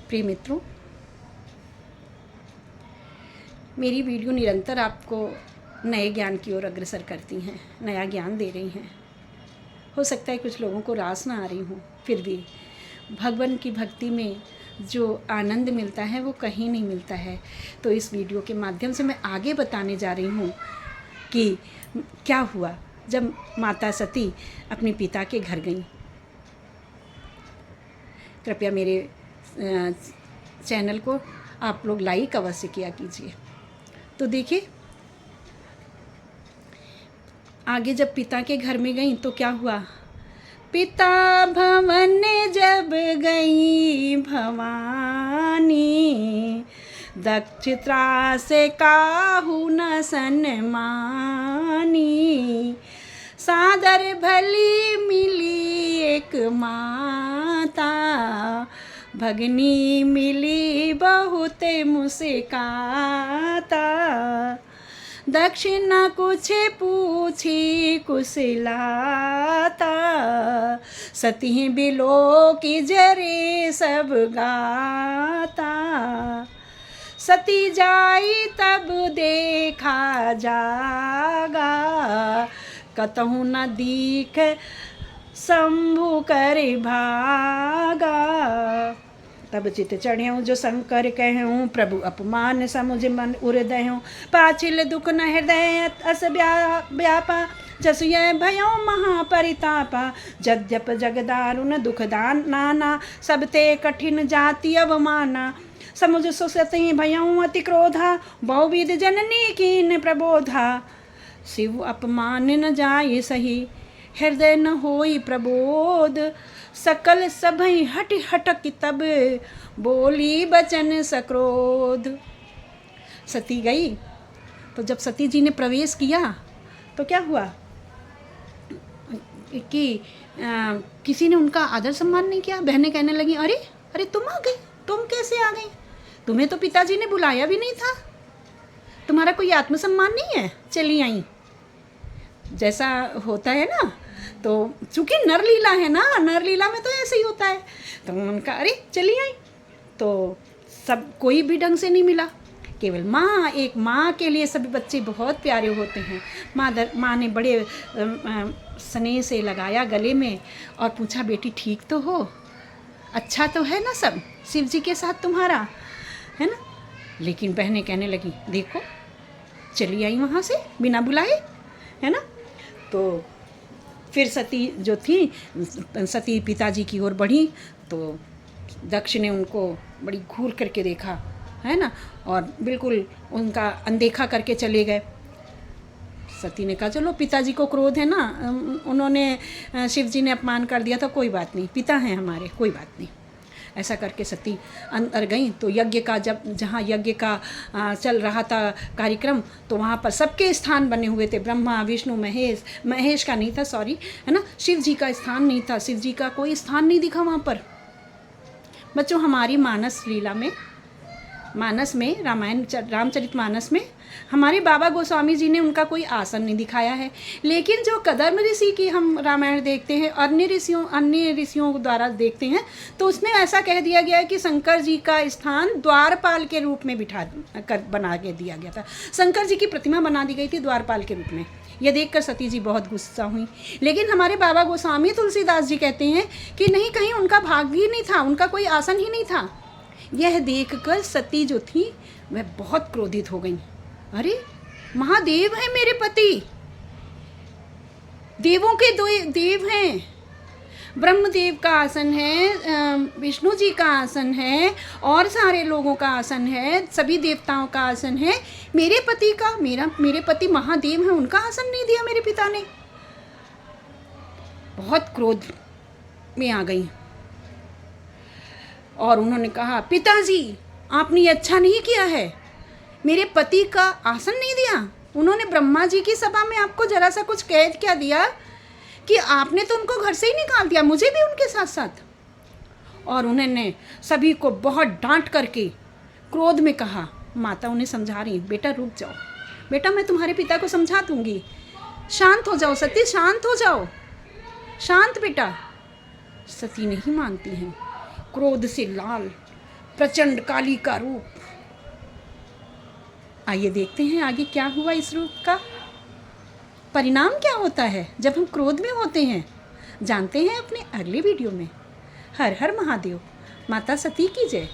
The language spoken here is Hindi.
प्रिय मित्रों, मेरी वीडियो निरंतर आपको नए ज्ञान की ओर अग्रसर करती हैं, नया ज्ञान दे रही हैं। हो सकता है कुछ लोगों को रास ना आ रही हूँ, फिर भी भगवान की भक्ति में जो आनंद मिलता है वो कहीं नहीं मिलता है। तो इस वीडियो के माध्यम से मैं आगे बताने जा रही हूँ कि क्या हुआ जब माता सती अपने पिता के घर गईं। कृपया मेरे चैनल को आप लोग लाइक अवश्य किया कीजिए। तो देखिए, आगे जब पिता के घर में गई तो क्या हुआ। पिता भवन जब गई भवानी, दक्ष त्रास काहू न सन्मानी। सादर भली मिली एक माता, भगनी मिली बहुत मुस्काता। दक्षिणा कुछ पूछी कुशलाता, सती बिलो की जरे सब गाता। सती जाई तब देखा जागा, कतहु न दीख शंभु कर भागा। तब चित चढ़्यूँ जो शंकर कहूँ, प्रभु अपमान समुझ मन उर्दयूँ। पाछिल दुख न हृदय अस व्यापा, जसु यह भयो महापरितापा। जद्यप जगदारुण दुखदान नाना, सबते कठिन जाति अवमाना। समुझ सुसती भयऊँ अति क्रोधा, बहुविध जननी कीन प्रबोधा। शिव अपमान न जाए सही, हृदय न होई प्रबोध। सकल सभई हट हटक तब, बोली बचन सक्रोध। सती गई तो जब सती जी ने प्रवेश किया तो क्या हुआ कि किसी ने उनका आदर सम्मान नहीं किया। बहनें कहने लगी, अरे अरे तुम आ गई, तुम कैसे आ गई? तुम्हें तो पिताजी ने बुलाया भी नहीं था, तुम्हारा कोई आत्मसम्मान नहीं है, चली आई। जैसा होता है ना, तो चूँकि नरलीला है ना, नरलीला में तो ऐसे ही होता है। तो उनका अरे चली आई, तो सब कोई भी ढंग से नहीं मिला। केवल माँ, एक माँ के लिए सभी बच्चे बहुत प्यारे होते हैं। माँ ने बड़े स्नेह से लगाया गले में और पूछा, बेटी ठीक तो हो, अच्छा तो है ना सब, शिव जी के साथ तुम्हारा, है ना? लेकिन बहनें कहने लगी, देखो चली आई वहाँ से बिना बुलाए, है ना? तो फिर सती जो थी, सती पिताजी की ओर बढ़ी तो दक्ष ने उनको बड़ी घूर करके देखा, है ना, और बिल्कुल उनका अनदेखा करके चले गए। सती ने कहा, चलो पिताजी को क्रोध है ना, उन्होंने शिव जी ने अपमान कर दिया था, कोई बात नहीं, पिता हैं हमारे, कोई बात नहीं। ऐसा करके सती अंदर गई तो यज्ञ का जहाँ यज्ञ का चल रहा था कार्यक्रम, तो वहाँ पर सबके स्थान बने हुए थे, ब्रह्मा विष्णु महेश का नहीं था, सॉरी, है ना, शिव जी का स्थान नहीं था, शिव जी का कोई स्थान नहीं दिखा वहाँ पर। बच्चों, हमारी मानस लीला में, मानस में, रामचरितमानस में हमारे बाबा गोस्वामी जी ने उनका कोई आसन नहीं दिखाया है। लेकिन जो कदर्म ऋषि की हम रामायण देखते हैं, अन्य ऋषियों द्वारा देखते हैं, तो उसमें ऐसा कह दिया गया है कि शंकर जी का स्थान द्वारपाल के रूप में बना के दिया गया था। शंकर जी की प्रतिमा बना दी गई थी द्वारपाल के रूप में। यह देखकर सती जी बहुत गुस्सा हुई। लेकिन हमारे बाबा गोस्वामी तुलसीदास जी कहते हैं कि नहीं, कहीं उनका भाग ही नहीं था, उनका कोई आसन ही नहीं था। यह देखकर सती जो थी वह बहुत क्रोधित हो गई। अरे महादेव है मेरे पति, देवों के दो देव हैं, ब्रह्मदेव का आसन है, विष्णु जी का आसन है, और सारे लोगों का आसन है, सभी देवताओं का आसन है। मेरे पति का, मेरे पति महादेव हैं, उनका आसन नहीं दिया मेरे पिता ने। बहुत क्रोध में आ गई और उन्होंने कहा, पिताजी आपने ये अच्छा नहीं किया है, मेरे पति का आसन नहीं दिया। उन्होंने ब्रह्मा जी की सभा में आपको जरा सा कुछ कह क्या दिया कि आपने तो उनको घर से ही निकाल दिया, मुझे भी उनके साथ साथ। और उन्होंने सभी को बहुत डांट करके क्रोध में कहा। माता उन्हें समझा रही, बेटा रुक जाओ, बेटा मैं तुम्हारे पिता को समझा दूंगी, शांत हो जाओ सती, शांत हो जाओ, शांत बेटा। सती नहीं मानती हैं, क्रोध से लाल, प्रचंड काली का रूप। आइए देखते हैं आगे क्या हुआ इस रूप का, परिणाम क्या होता है जब हम क्रोध में होते हैं। जानते हैं अपने अगले वीडियो में। हर हर महादेव, माता सती की जय।